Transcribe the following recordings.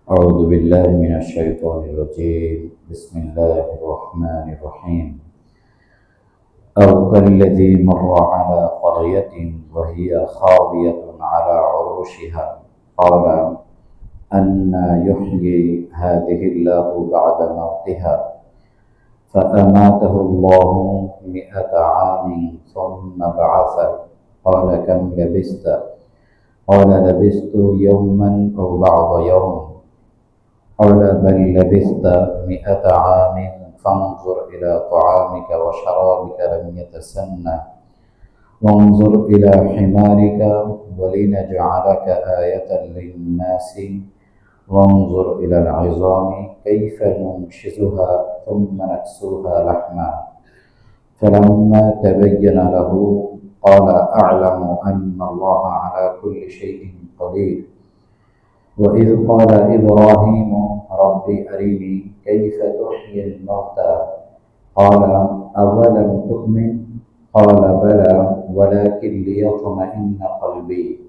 أعوذ بالله من الشيطان الرجيم بسم الله الرحمن الرحيم أو كالذي مر على قرية وهي خاوية على عروشها قال أنى يحيي هذه الله بعد موتها فأماته الله 100 عام ثم بعثه قال كم لبثت قال لبثت يوما أو بعض يوم قال بل لبثت 100 عام فانظر إلى طعامك وشرابك لم يتسنى وانظر إلى حمارك ولنجعلك آية للناس وانظر إلى العظام كيف ننشزها ثم نكسوها لحما فلما تبين له قال أعلم أن الله على كل شيء قدير وإذ قال إبراهيم رب أرني كيف تحيي الموتى قال أولم تؤمن قال بلى ولكن ليطمئن قلبي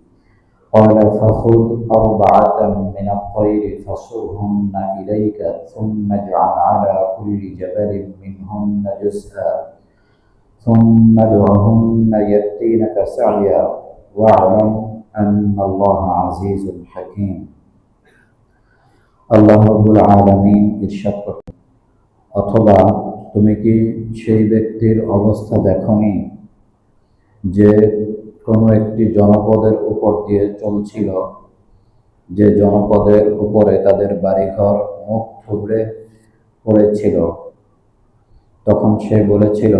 قال فخذ 4 من الطير فصرهن إليك ثم اجعل على كل جبل منهن جزءا ثم ادعهن يأتينك سعيا واعلم أن الله عزيز حكيم আল্লাহ রাব্বুল আলামিন ইরশাদ করেন, অথবা তুমি কি সেই ব্যক্তির অবস্থা দেখনি যে কোনো একটি জনপদের উপর দিয়ে চলছিল, যে জনপদের উপরে তাদের বাড়িঘর মুখ থুবড়ে পড়েছিল। তখন সে বলেছিল,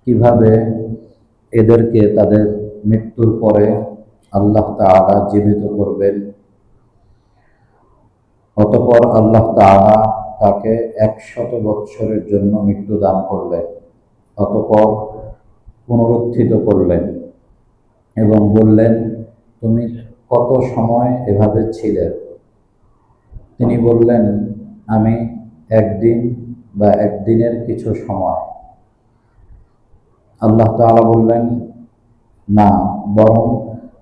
কিভাবে এদেরকে তাদের মৃত্যুর পরে আল্লাহ তাআলা জীবিত করবেন। অতঃপর আল্লাহ তাআলা তাকে 100 বৎসরের জন্য মৃত্যু দান করলেন, অতঃপর পুনরুত্থিত করলেন এবং বললেন, তুমি কত সময় এভাবে ছিলে? তিনি বললেন, আমি একদিন বা একদিনের কিছু সময়। আল্লাহ তাআলা বললেন, না, বরং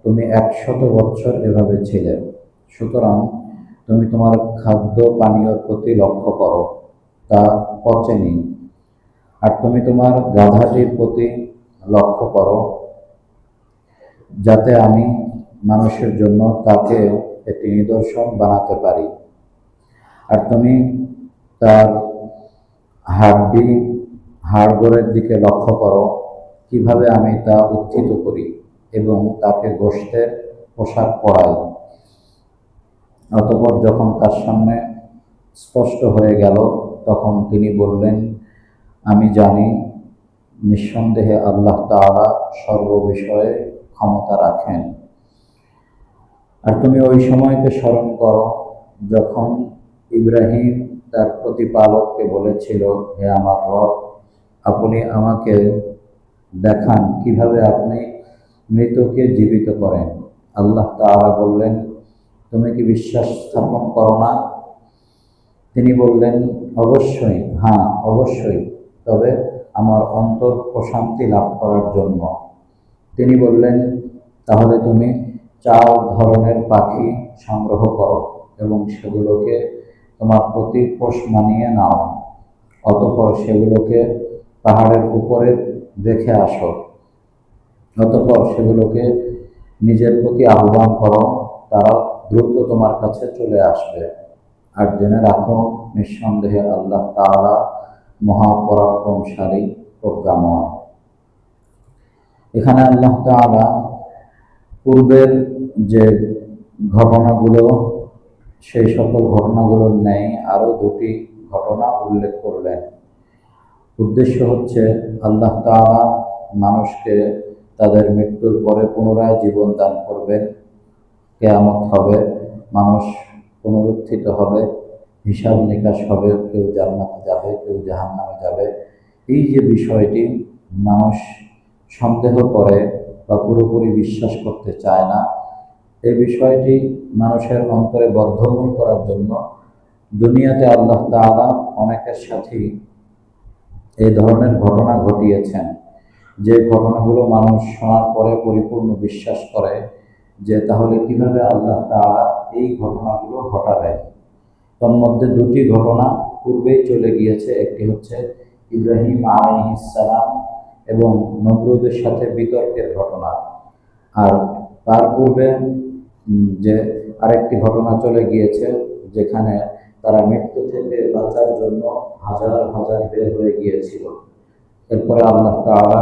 তুমি 100 বৎসর এভাবে ছিলে। সুতরাং তুমি তোমার খাদ্য পানীয়র প্রতি লক্ষ্য করো, তা পচেনি। আর তুমি তোমার গাধাটির প্রতি লক্ষ্য করো, যাতে আমি মানুষের জন্য তাকে একটি নিদর্শন বানাতে পারি। আর তুমি তার হাড়গোড়ের দিকে লক্ষ্য করো, কিভাবে আমি তা উত্থিত করি এবং তাকে গোশতের পোশাক পরাই। অতঃপর যখন তার সামনে স্পষ্ট হয়ে গেল, তখন তিনি বললেন, আমি জানি নিঃসন্দেহে আল্লাহ তাআলা সর্ববিষয়ে ক্ষমতা রাখেন। আর তুমি ওই সময়কে স্মরণ করো যখন ইব্রাহিম তার প্রতিপালককে বলেছিল, হে আমার রব, আপনি আমাকে দেখান কিভাবে আপনি মৃতকে জীবিত করেন। আল্লাহ তাআলা বললেন, তুমি কি বিশ্বাস স্থাপন করো না? তিনি বললেন, অবশ্যই, হ্যাঁ অবশ্যই, তবে আমার অন্তর প্রশান্তি লাভ করার জন্য। তিনি বললেন, তাহলে তুমি 4 ধরনের পাখি সংগ্রহ করো এবং সেগুলোকে তোমার প্রতি পোষ মানিয়ে নাও। অতঃপর সেগুলোকে পাহাড়ের উপরে রেখে আসো। অতঃপর সেগুলোকে নিজের প্রতি আহ্বান করো, তারা দ্রুত তোমার কাছে চলে আসবে। আর জেনে রাখো, নিঃসন্দেহে আল্লাহ তাআলা মহাপরাক্রমশালী, প্রজ্ঞাময়। এখানে আল্লাহ তাআলা পূর্বের যে ঘটনাগুলো, সেই সকল ঘটনাগুলোর ন্যায় আরও 2টি ঘটনা উল্লেখ করলেন। উদ্দেশ্য হচ্ছে আল্লাহ তাআলা মানুষকে তাদের মৃত্যুর পরে পুনরায় জীবন দান করবেন, কিয়ামত হবে, মানুষ পুনরুত্থিত হবে, হিসাব নিকাশ হবে, কেউ জান্নাতে যাবে, কেউ জাহান্নামে যাবে। এই যে বিষয়টি মানুষ সন্দেহ করে বা পুরোপুরি বিশ্বাস করতে চায় না, এই বিষয়টি মানুষের অন্তরে বদ্ধমূল করার জন্য দুনিয়াতে আল্লাহ তাআলা অনেকের সাথেই এই ধরনের ঘটনা ঘটিয়েছেন, যে ঘটনাগুলো মানুষ শোনার পরে পরিপূর্ণ বিশ্বাস করে যে তাহলে কিভাবে আল্লাহ তাআলা এই ঘটনাগুলো ঘটাবেন। তোর মধ্যে দুটি ঘটনা পূর্বেই চলে গিয়েছে, একটি হচ্ছে ইব্রাহিম আলাইহিস সালাম এবং নমরুদের সাথে বিতর্কের ঘটনা, আর তার পূর্বে যে আরেকটি ঘটনা চলে গিয়েছে যেখানে তারা মৃত্যু থেকে বাঁচার জন্য হাজার হাজার বের হয়ে গিয়েছিল। এরপরে আল্লাহ তাআলা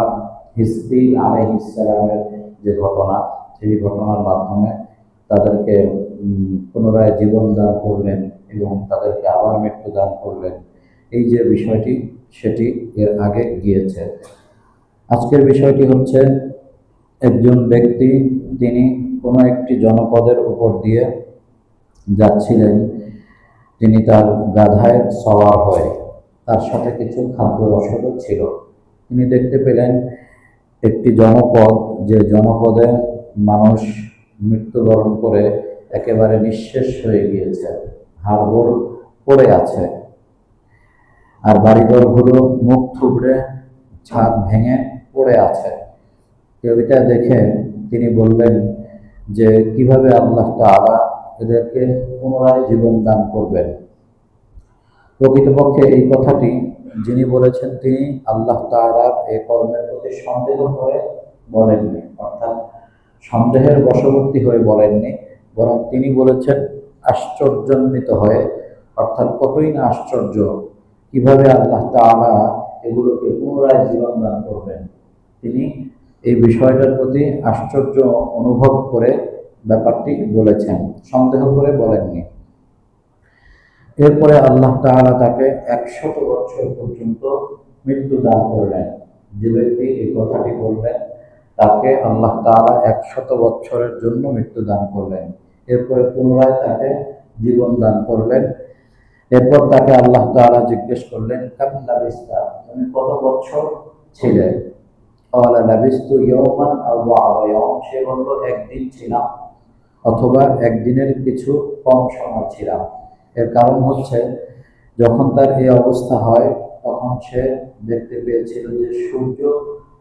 হিজকিল আলাইহিস সালামের যে ঘটনা, সেই ঘটনার মাধ্যমে তাদেরকে পুনরায় জীবন দান করলেন এবং তাদেরকে আবার মৃত্যু দান করলেন। এই যে বিষয়টি, সেটি এর আগে গিয়েছে। আজকের বিষয়টি হচ্ছে একজন ব্যক্তি, তিনি কোনো একটি জনপদের উপর দিয়ে যাচ্ছিলেন। তিনি তার গাধায় সওয়ার হয়ে, তার সাথে কিছু খাদ্য রসদও ছিল। তিনি দেখতে পেলেন একটি জনপদ, যে জনপদে মানুষ মৃত্যুবরণ করে একেবারে নিঃশেষ হয়ে গিয়েছে, হাড়গোড় পড়ে আছে, আর বাড়িঘরগুলো মুখ থুবড়ে ছাদ ভেঙে পড়ে আছে। এটা দেখে তিনি বললেন যে কিভাবে আল্লাহ তাআলা এদেরকে পুনরায় জীবন দান করবেন। প্রকৃতপক্ষে এই কথাটি যিনি বলেছেন, তিনি আল্লাহ তাআলার এই কর্মের প্রতি সন্দেহ করে বলেননি, অর্থাৎ সন্দেহের বশবর্তী হয়ে বলেননি, বরং তিনি বলেছেন আশ্চর্যান্বিত হয়ে, অর্থাৎ কতই না আশ্চর্য, কিভাবে আল্লাহ তাআলা এগুলোকে পুনরায় জীবন দান করবেন। তিনি এই বিষয়টার প্রতি আশ্চর্য অনুভব করে ব্যাপারটি বলেছেন, সন্দেহ করে বলেননি। এরপরে আল্লাহ তাআলা তাকে 100 বছর পর্যন্ত মৃত্যু দান করলেন। যে ব্যক্তি এই কথাটি বললেন, তাকে আল্লাহ তাআলা 100 বছরের জন্য মৃত্যু দান করলেন। এরপরে পুনরায় তাকে জীবন দান করলেন। এরপর তাকে আল্লাহ তাআলা জিজ্ঞেস করলেন, কাম লাবিস্তা, তুমি কত বছর ছিলে? ক্বালা লাবিস্তু ইয়াওমান আও বা'দা ইয়াওম, সে বলল একদিন ছিলাম অথবা একদিনের কিছু কম সময় ছিলাম। এর কারণ হচ্ছে, যখন তার এই অবস্থা হয় তখন সে দেখতে পেয়েছিল যে সূর্য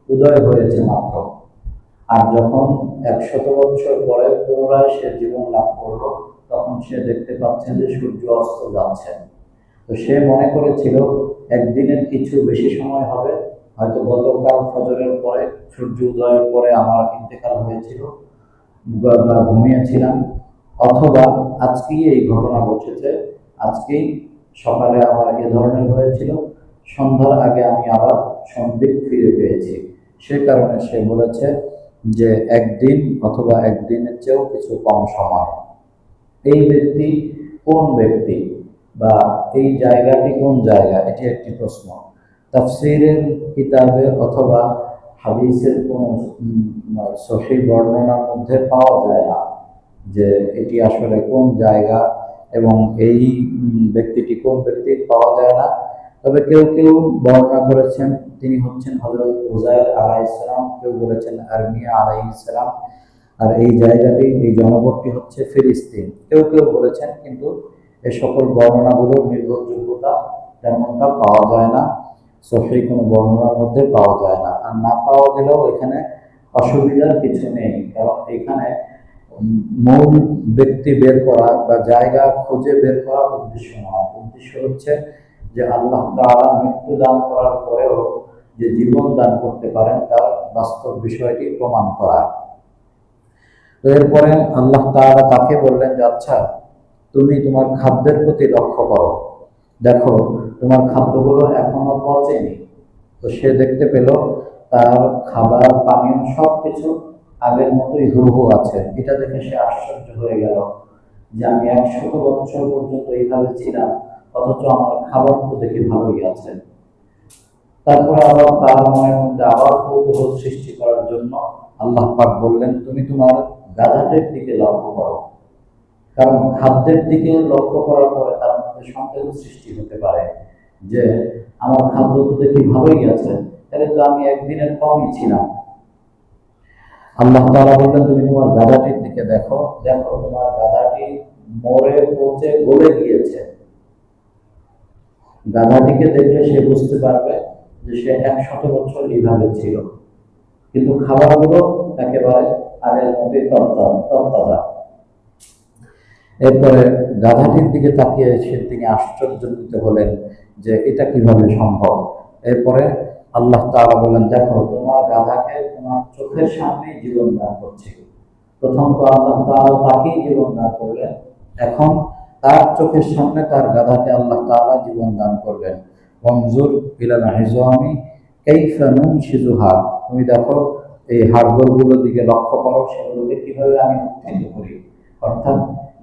উদয় হয়েছে মাত্র, আর যখন 100 বছর পরে পুনরায় সে জীবন লাভ করল, তখন সে দেখতে পাচ্ছে যে সূর্য অস্ত যাচ্ছে। তো সে মনে করেছিল একদিনের কিছু বেশি সময় হবে, হয়তো গতকাল ফজরের পরে, সূর্য উদয়ের পরে আমার ইন্তেকাল হয়েছিল বা ঘুমিয়েছিলাম, অথবা আজকেই এই ঘটনা ঘটেছে, আজকেই সকালে আমার এ ধরনের হয়েছিল, সন্ধ্যার আগে আমি আবার সম্বিত ফিরে পেয়েছি। সে কারণে সে বলেছে যে একদিন অথবা একদিনের চেয়েও কিছু কম সময়। এই ব্যক্তি কোন ব্যক্তি বা এই জায়গাটি কোন জায়গা, এটি একটি প্রশ্ন। তাফসীরের কিতাবে অথবা হাদিসের কোন সহিহ বর্ণনার মধ্যে পাওয়া যায় না যে এটি আসলে কোন জায়গা এবং এই ব্যক্তিটি কোন ব্যক্তি, পাওয়া যায় না। তবে কেউ কেউ বর্ণনা করেছেন তিনি হচ্ছেন হযরত উযাইর আলাইহিস সালাম, কেউ বলেছেন আরমিয়া আলাইহিস সালাম, আর এই জায়গাটি, এই জনপদটি হচ্ছে ফিলিস্তিন, কেউ কেউ বলেছেন। কিন্তু এই সকল বর্ণনাগুলোর নির্ভরযোগ্যতা তেমনটা পাওয়া যায় না, সহিহ কোনো বর্ণনার মধ্যে পাওয়া যায় না। আর না পাওয়া গেলেও এখানে অসুবিধার কিছু নেই, কারণ এখানে মূল ব্যক্তি বের করা বা জায়গা খুঁজে বের করা উদ্দেশ্য নয়। উদ্দেশ্য হচ্ছে যে আল্লাহ তাআলা মৃত্যু দান করার পরেও যে জীবন দান করতে পারেন, তার বাস্তব বিষয়টি প্রমাণ করা। তো এরপরে আল্লাহ তাআলা তাকে বললেন যে আচ্ছা, তুমি তোমার খাদ্যের প্রতি লক্ষ্য করো, দেখো তোমার খাদ্যগুলো এখনো পচেনি। তো সে দেখতে পেল তার খাবার পানীয় সবকিছু আগের মতোই হুবহু আছে। এটা দেখে সে আশ্চর্য হয়ে গেল যে আমি 100 বছর পর্যন্ত এইভাবে ছিলাম, অথচ আমার খাবার তো দেখি ভালোই আছে। তারপরে আবার তার মনের মধ্যে আবার কৌতূহল সৃষ্টি করার জন্য আল্লাহ পাক বললেন, তুমি তোমার গাধাটির দিকে লক্ষ্য করো, কারণ খাদ্যের দিকে লক্ষ্য করার পরে তার মধ্যে সন্দেহ সৃষ্টি হতে পারে যে আমার খাদ্য তো দেখি ভালোই আছে, তাহলে তো আমি একদিনের কমই ছিলাম। আল্লাহ তাআলা বললেন, তুমি তোমার গাধাটির দিকে দেখো, দেখো তোমার গাধাটি মরে পচে গলে গিয়েছে। গাধাটিকে দেখলে সে বুঝতে পারবে যে সে 100 বছর এইভাবে ছিল, কিন্তু খাবারগুলো একেবারে আগের মতোই তরতাজা। এরপরে গাধাটির দিকে তাকিয়ে তিনি আশ্চর্যান্বিত হলেন যে এটা কিভাবে সম্ভব। এরপরে আল্লাহ তাআলা বলেন, দেখো তোমার গাধাকে তোমার চোখের সামনে জীবন দান করছে। প্রথম তো আল্লাহ তাআলা তাকেই জীবন দান করলেন, এখন তার চোখের সামনে তার গাধাকে আল্লাহ তাআলা জীবন দান করলেন। ওয়ানজুর ইলাল ইযামি কাইফা নুনশিজুহা, তুমি দেখো এই হাড়গোড়গুলোর দিকে লক্ষ্য করো, সেগুলোকে কিভাবে আমি উত্থিত করি। অর্থাৎ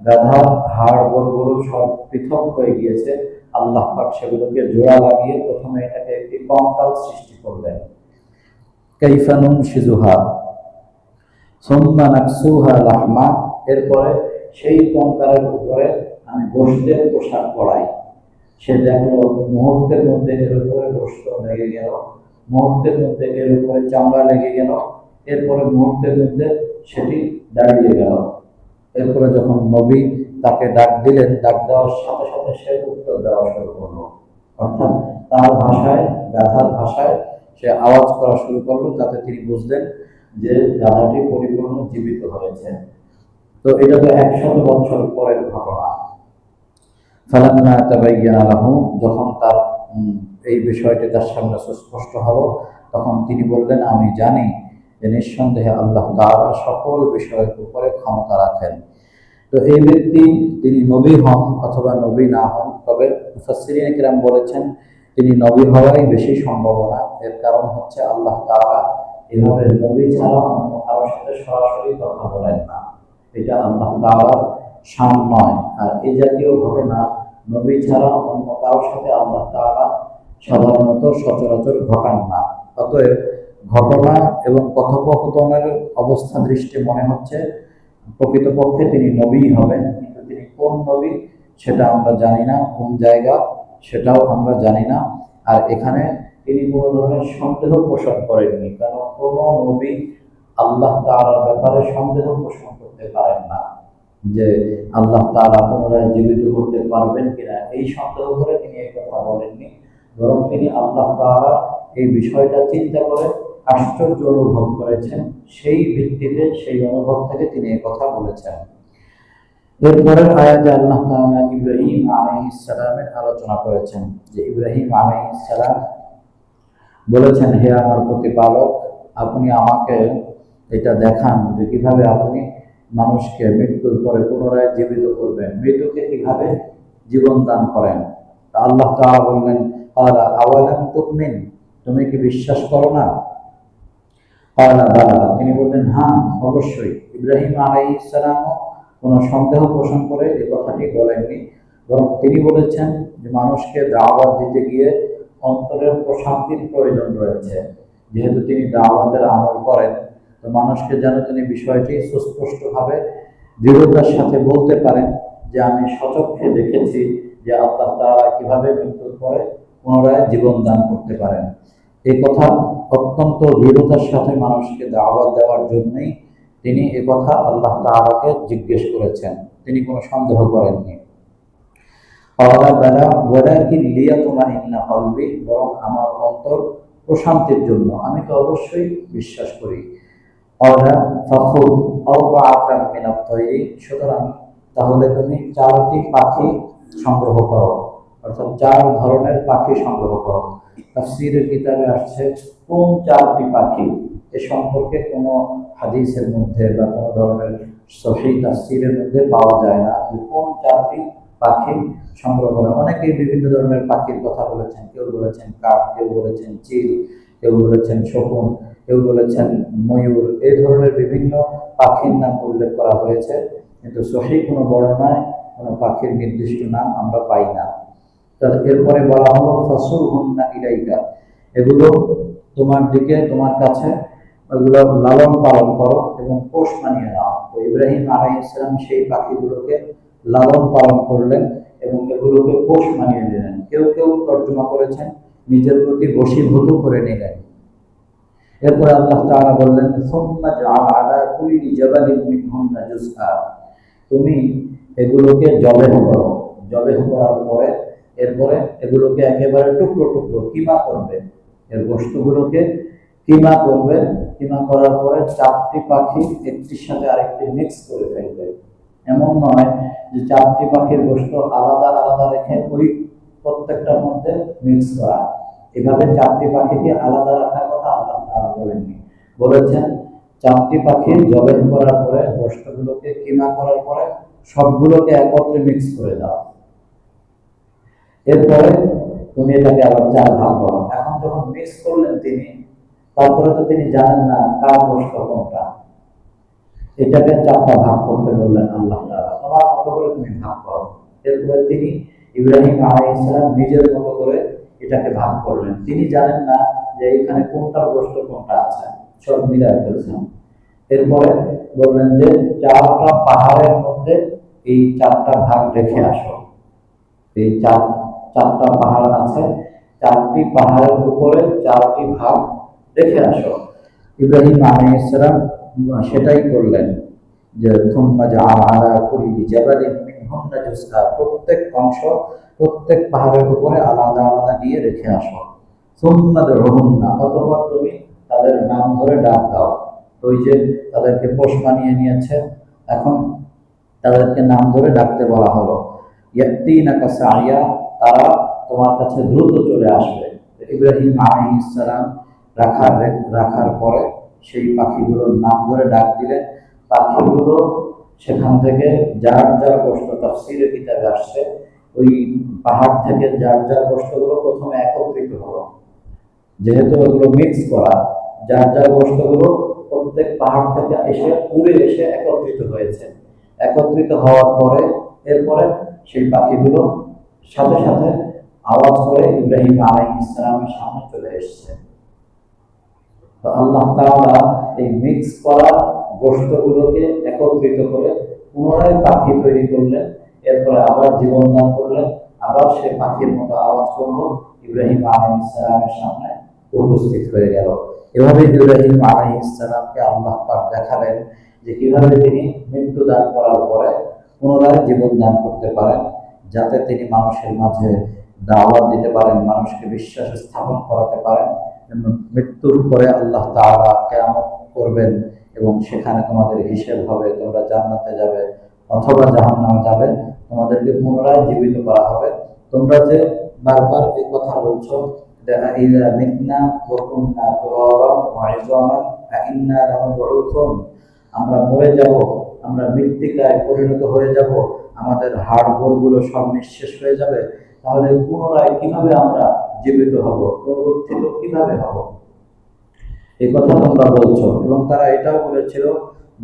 গাধার হাড়গোড়গুলো সব পৃথক হয়ে গিয়েছে, আল্লাহ পাক সেগুলোকে জোড়া লাগিয়ে প্রথমে এটাকে একটি কঙ্কাল সৃষ্টি করলেন। কাইফা নুনশিজুহা সুম্মা নাকসুহা লাহমা, এরপরে সেই কঙ্কালের উপরে আমি গোশতের পোশাক পরাই। সে দেখলো মুহূর্তের মধ্যে এর উপরে গোশত লেগে গেল, মুহূর্তের মধ্যে এর উপরে চামড়া লেগে গেল, এরপরে মুহূর্তের মধ্যে সেটি দাঁড়িয়ে গেল। এরপরে যখন নবী তাকে ডাক দিলেন, ডাক দেওয়ার সাথে সাথে সে উত্তর দেওয়া শুরু করলো। অর্থাৎ তার ভাষায়, গাধার ভাষায় সে আওয়াজ করা শুরু করলো, তাতে তিনি বুঝলেন যে গাধাটি পরিপূর্ণ জীবিত হয়েছে। তো এটা তো 100 বছর পরের ঘটনা। ফালাম্মা তাবায়্যানা লাহু, যখন তার এই বিষয়টি তার সামনে সুস্পষ্ট হলো, তখন তিনি বললেন, আমি জানি যে নিঃসন্দেহে আল্লাহ তাআলা সকল বিষয়ের উপরে ক্ষমতা রাখেন। তো এই ব্যক্তি তিনি নবী হন অথবা নবী না হন, তবে মুফাসসিরিনে কিরাম বলেছেন তিনি নবী হওয়াই বেশি সম্ভাবনা। এর কারণ হচ্ছে আল্লাহ তাআলা এভাবে নবী ছাড়া অন্য কারোর সাথে সরাসরি কথা বলেন না, এটা আল্লাহ তাআলার শান নয়। আর এই জাতীয় ঘটনা নবী ছাড়া অন্য কারোর সাথে আল্লাহ তাআলা সাধারণত সচরাচর ঘটান না। অতএব ঘটনা এবং কথোপকথনের অবস্থা দৃষ্টি মনে হচ্ছে প্রকৃতপক্ষে তিনি নবী হবেন, কিন্তু তিনি কোন নবী সেটা আমরা জানি না, কোন জায়গা সেটাও আমরা জানি না। আর এখানে তিনি কোনো ধরনের সন্দেহ পোষণ করেননি, কারণ কোনো নবী আল্লাহ তাআলার ব্যাপারে সন্দেহ পোষণ করতে পারেন না যে আল্লাহ তাআলা পুনরায় জীবিত করতে পারবেন কিনা, এই সন্দেহ করে তিনি এই কথা বলেননি। বরং তিনি আল্লাহ তাআলা এই বিষয়টা চিন্তা করে আশ্চর্য অনুভব করেছেন, সেই ভিত্তিতে সেই অনুভব থেকে তিনি এই কথা বলেছেন। এরপরের আয়াতে আল্লাহ তাআলা ইব্রাহিম আলাইহিস সালামের আলোচনা করেছেন যে ইব্রাহিম আলাইহিস সালাম বলেছেন, হে আমার প্রতিপালক, আপনি আমাকে এটা দেখান যে কিভাবে আপনি মানুষকে মৃত্যুর পরে পুনরায় জীবিত করবেন, মৃত্যুকে কিভাবে জীবন দান করেন। আল্লাহ তাআলা বললেন, ক্বালা আওয়ালাম তুমিন, তুমি কি বিশ্বাস করো না? ক্বালা বালা, তিনি বললেন হ্যাঁ অবশ্যই। ইব্রাহিম আলাইহিস সালামও কোনো সন্দেহ পোষণ করে এই কথাটি বলেননি, বরং তিনি বলেছেন যে মানুষকে দাওয়াত দিতে গিয়ে অন্তরের প্রশান্তির প্রয়োজন রয়েছে। যেহেতু তিনি দাওয়াতের আমল করেন, তো মানুষকে যেন তিনি বিষয়টি সুস্পষ্টভাবে দৃঢ়তার সাথে বলতে পারেন যে আমি স্বচক্ষে দেখেছি যে আল্লাহ তাআলা কিভাবে মৃত্যুর পরে পুনরায় জীবন দান করতে পারেন। এই কথা অত্যন্ত দৃঢ়তার সাথে মানুষকে দাওয়াত দেওয়ার জন্যই তিনি এ কথা আল্লাহ তাআলাকে জিজ্ঞেস করেছেন, তিনি কোনো সন্দেহ করেননি। বরং আমার অন্তর প্রশান্তির জন্য, আমি তো অবশ্যই বিশ্বাস করি। সুতরাং তাহলে তুমি 4টি পাখি সংগ্রহ করো, অর্থাৎ 4 ধরনের পাখি সংগ্রহ করো। তাফসীরের কিতাবে আসছে কোন 4টি পাখি, এ সম্পর্কে কোনো হাদিসের মধ্যে বা কোনো ধরনের সহিহ তাফসীরের মধ্যে পাওয়া যায় না যে কোন 4টি পাখি সংগ্রহ করা। অনেকেই বিভিন্ন ধরনের পাখির কথা বলেছেন, কেউ বলেছেন কাক, কেউ বলেছেন চিল, কেউ বলেছেন শকুন, কেউ বলেছেন ময়ূর, এই ধরনের বিভিন্ন পাখির নাম উল্লেখ করা হয়েছে, কিন্তু সহিহ কোনো বর্ণনায় কোনো পাখির নির্দিষ্ট নাম আমরা পাই না। এরপরে বলা হলো ফাসুরহুন্না ইলাইকা, এগুলো তোমার দিকে, তোমার কাছে ওগুলো লালন পালন করো এবং পোষ মানিয়ে নাও। তো ইব্রাহিম আলাইহিস সালাম সেই পাখিগুলোকে লালন পালন করলেন এবং এগুলোকে পোষ মানিয়ে নিলেন। কেউ কেউ তর্জমা করেছেন নিজের প্রতি বশীভূত করে নিলেন। এরপর আল্লাহ তাআলা বললেন, সুম্মা জাআল আলা কুল্লি জাবালিন মিনহুন্না জুজআ, তুমি এগুলোকে জবেহ করো, জবেহ করার পরে এরপরে এগুলোকে একেবারে টুকরো টুকরো কিমা করবে, এর গোশতগুলোকে কিমা করবে। কিমা করার পরে 4টি পাখি একটির সাথে আরেকটি মিক্স করে ফেলবে। এমন নয় যে 4টি পাখির গোশত আলাদা আলাদা রেখে ওই প্রত্যেকটার মধ্যে মিক্স করা। এভাবে 4টি পাখিকে আলাদা রাখার কথা আল্লাহ তাআলা বলেননি, বলেছেন 4টি পাখি জবাই করার পরে গোশতগুলোকে কিমা করার পরে সবগুলোকে একত্রে মিক্স করে দাও, এরপরে তুমি এটাকে আবার 4 ভাগ করো। এখন যখন মিক্স করলেন তিনি, তারপরে তো তিনি জানেন না কার গোশত কোনটা, এটাকে 4টা ভাগ করতে বললেন আল্লাহ তাআলা, তোমার মতো করে তুমি ভাগ করো। এরপরে তিনি ইব্রাহিম আলাইহিস সালাম নিজের মতো করে এটাকে ভাগ করলেন। তিনি জানেন না যে এখানে কোনটার গোশত কোনটা আছে, সব মিলায় ফেলছেন। এরপরে বললেন যে 4টা পাহাড়ের মধ্যে এই 4টা ভাগ রেখে আসো। এই 4টা পাহাড় আছে, 4টি পাহাড়ের উপরে 4টি ভাগ রেখে আসো। ইব্রাহিম আলাইহিস সালাম সেটাই করলেন, যে থুম্মা জাআলা আলা কুল্লি জাবালিন মিনহুন্না জুজআ, প্রত্যেক অংশ প্রত্যেক পাহাড়ের উপরে আলাদা আলাদা নিয়ে রেখে আসো। থুম্মা দুহুন্না, অতঃপর তুমি তাদের নাম ধরে ডাক দাও। তো ওই যে তাদেরকে পোষ মানিয়ে নিয়েছে, এখন তাদেরকে নাম ধরে ডাকতে বলা হলো। ইয়াতিনাকা সাইয়া, তারা তোমার কাছে দ্রুত চলে আসবে। ইব্রাহিম আলাইহিস সালাম রাখার পরে সেই পাখিগুলোর নাম ধরে ডাক দিলেন। পাখিগুলো সেখান থেকে যার যার গোশত, তাফসীরের কিতাবে আসছে, ওই পাহাড় থেকে যার যার গোশতগুলো প্রথমে একত্রিত হলো। যেহেতু ওগুলো মিক্স করা, যার যার গোশতগুলো প্রত্যেক পাহাড় থেকে এসে উড়ে এসে একত্রিত হয়েছে। একত্রিত হওয়ার পরে এরপরে সেই পাখিগুলো সাথে সাথে আওয়াজ করে ইব্রাহিম আলাইহিস সালামের সামনে চলে এসেছে। তো আল্লাহ তাআলা এই মিক্স করা গোশতগুলোকে একত্রিত করে পুনরায় পাখি তৈরি করলেন। এরপরে আবার জীবন দান করলেন, আবার সে পাখির মতো আওয়াজ করলো, ইব্রাহিম আলাইহিস সালামের সামনে উপস্থিত হয়ে গেল। এভাবে ইব্রাহিম আলাইহিস সালামকে আল্লাহ পাক দেখালেন যে কিভাবে তিনি মৃত্যু দান করার পরে পুনরায় জীবন দান করতে পারেন, যাতে তিনি মানুষের মাঝে দাওয়াত দিতে পারেন, মানুষকে বিশ্বাস স্থাপন করাতে পারেন। মৃত্যুর পরে আল্লাহ তাআলা কিয়ামত করবেন এবং সেখানে তোমাদের হিসেব হবে, তোমরা জান্নাতে যাবে অথবা জাহান্নামে যাবে, তোমাদেরকে পুনরায় জীবিত করা হবে। তোমরা যে বারবার এই কথা বলছো যে ইযা মিতনা ওয়া কুননা তুরাবান ওয়া ইযামান আইন্না লামাবউসুন, আমরা মরে যাব, আমরা মৃত্তিকায় পরিণত হয়ে যাব, আমাদের হাড় গোড়গুলো সব নিঃশেষ হয়ে যাবে, তাহলে পুনরায় কিভাবে আমরা জীবিত হব, পুনরুত্থিত কিভাবে হব, এই কথা তোমরা বলছো। এবং তারা এটাও বলেছিল,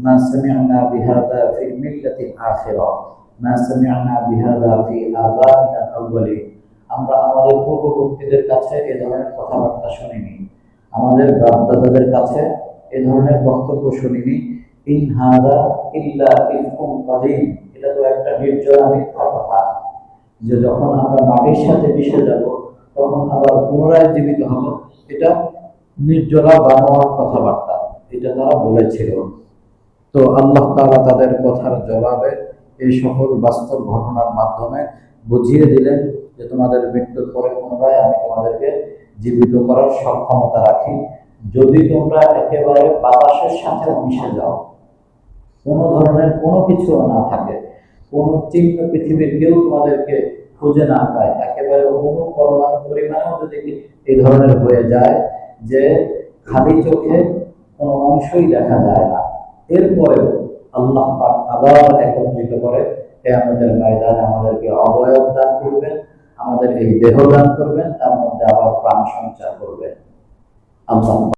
মা সামি'না বিহাদা ফি মিল্লাতিল আখিরা, মা সামি'না বিহাদা ফি আবাইনা আউয়ালিন, আমরা আমাদের পূর্ববর্তীদের কাছে এই ধরনের কথাবার্তা শুনিনি, আমাদের বাপ-দাদাদের কাছে এই ধরনের বক্তব্য শুনিনি। ইন হাদা ইল্লা ইফকুম কাদিম, এটা তো একটা নির্জরা মিথ্যা কথা, যে যখন আমরা মাটির সাথে মিশে যাব তখন আবার পুনরায় জীবিত হব, এটা নির্জরা বানোয়ার কথাবার্তা, এটা তারা বলেছিল। তো আল্লাহ তাআলা তাদের কথার জবাবে এই সকল বাস্তব ঘটনার মাধ্যমে বুঝিয়ে দিলেন যে তোমাদের মৃত্যুর পরে পুনরায় আমি তোমাদেরকে জীবিত করার সক্ষমতা রাখি, যদি তোমরা একেবারে বাতাসের সাথে মিশে যাও, কোনো ধরনের কোনো কিছু না থাকে, কোনো চিহ্ন পৃথিবীর কেউ তোমাদেরকে খুঁজে না পায়, একেবারে কোনো পরমাণু পরিমাণেও যদি এই ধরনের হয়ে যায় যে খালি চোখে কোনো অংশই দেখা যায় না, এরপরেও আল্লাহ পাক আবার একত্রিত করে কিয়ামতের ময়দানে আমাদেরকে অবয়ব দান করবেন, আমাদের এই দেহ দান করবেন, তার মধ্যে আবার প্রাণ সঞ্চার করবেন। আল্লাহ